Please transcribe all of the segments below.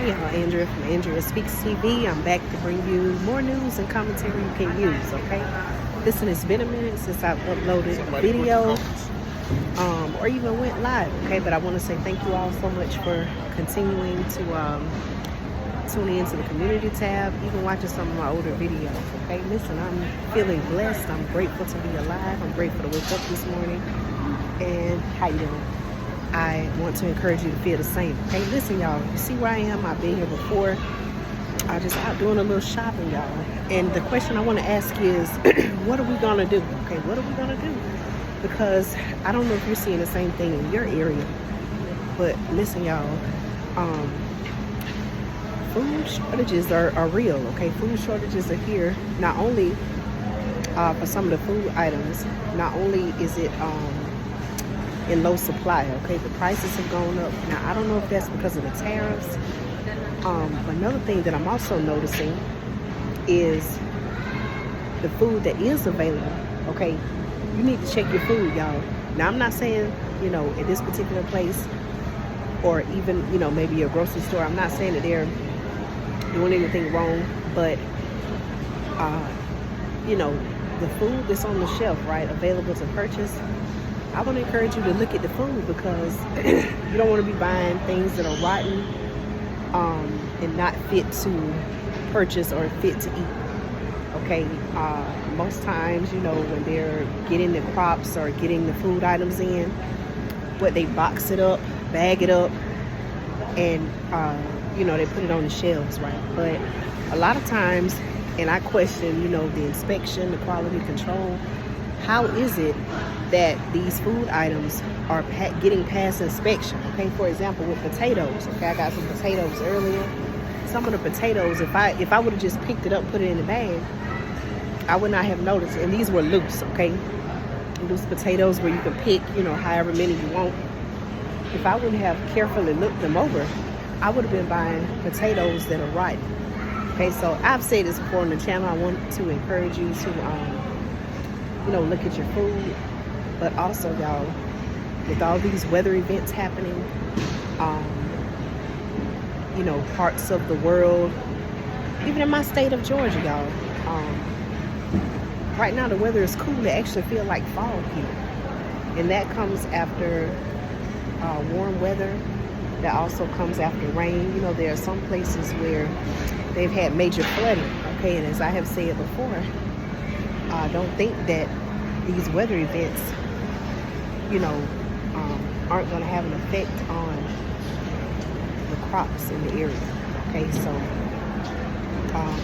Hey y'all, Andrea from Andrea Speaks TV. I'm back to bring you more news and commentary you can use, okay? Listen, it's been a minute since I've uploaded a video or even went live, okay? But I want to say thank you all so much for continuing to tune into the community tab, even watching some of my older videos, okay? Listen, I'm feeling blessed. I'm grateful to be alive. I'm grateful to wake up this morning. And how you doing? I want to encourage you to feel the same. Okay, listen, y'all. You see where I am? I've been here before. I'm just out doing a little shopping, y'all. And the question I want to ask is, what are we gonna do? Okay, what are we gonna do? Because I don't know if you're seeing the same thing in your area, but listen, y'all. Food shortages are real. Okay, food shortages are here. Not only for some of the food items. Not only is it in low supply, okay? The prices have gone up. Now, I don't know if that's because of the tariffs. Another thing that I'm also noticing is the food that is available, okay? You need to check your food, y'all. Now, I'm not saying, at this particular place or even, maybe a grocery store, I'm not saying that they're doing anything wrong, but, the food that's on the shelf, right, available to purchase, I want to encourage you to look at the food because you don't want to be buying things that are rotten and not fit to purchase or fit to eat. Okay, most times, when they're getting the crops or getting the food items in, they box it up, bag it up, and they put it on the shelves, right? But a lot of times, and I question, the inspection, the quality control. How is it that these food items are getting past inspection? Okay, for example, with potatoes. Okay, I got some potatoes earlier. Some of the potatoes, if I would have just picked it up, put it in the bag, I would not have noticed. And these were loose, okay? Loose potatoes where you can pick, however many you want. If I wouldn't have carefully looked them over, I would have been buying potatoes that are ripe. Okay, so I've said this before on the channel. I want to encourage you to look at your food, but also, y'all, with all these weather events happening, parts of the world, even in my state of Georgia, y'all, right now the weather is cool. It actually feel like fall here, and that comes after warm weather. That also comes after rain. There are some places where they've had major flooding, okay, and as I have said before, I don't think that these weather events, aren't going to have an effect on the crops in the area. Okay, so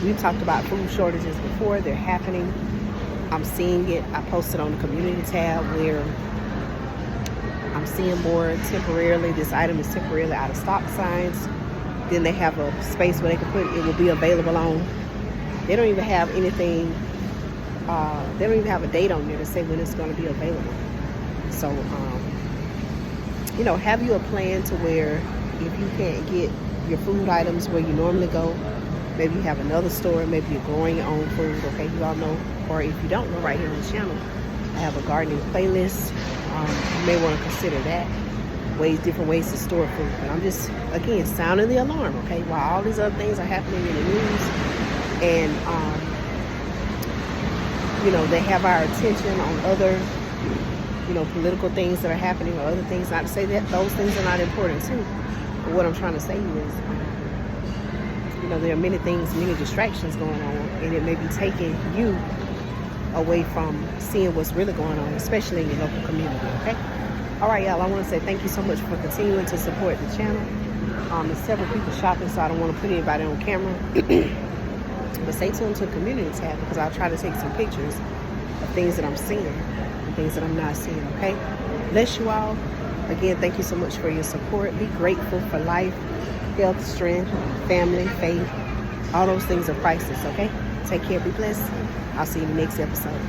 we've talked about food shortages before. They're happening. I'm seeing it. I posted on the community tab where I'm seeing more temporarily. This item is temporarily out of stock signs. Then they have a space where they can put it will be available on. They don't even have anything. They don't even have a date on there to say when it's going to be available. So, have you a plan to where if you can't get your food items where you normally go, maybe you have another store, maybe you're growing your own food, okay? You all know, or if you don't know, right here on the channel, I have a gardening playlist. You may want to consider that. Different ways to store food. But I'm just, again, sounding the alarm, okay? While all these other things are happening in the news, and they have our attention on other, political things that are happening or other things. Not to say that those things are not important too. But what I'm trying to say is, there are many things, many distractions going on, and it may be taking you away from seeing what's really going on, especially in your local community, okay? All right, y'all, I want to say thank you so much for continuing to support the channel. There's several people shopping, so I don't want to put anybody on camera. But stay tuned to the community tab because I'll try to take some pictures of things that I'm seeing and things that I'm not seeing, okay? Bless you all. Again, thank you so much for your support. Be grateful for life, health, strength, family, faith. All those things are priceless, okay? Take care. Be blessed. I'll see you in the next episode.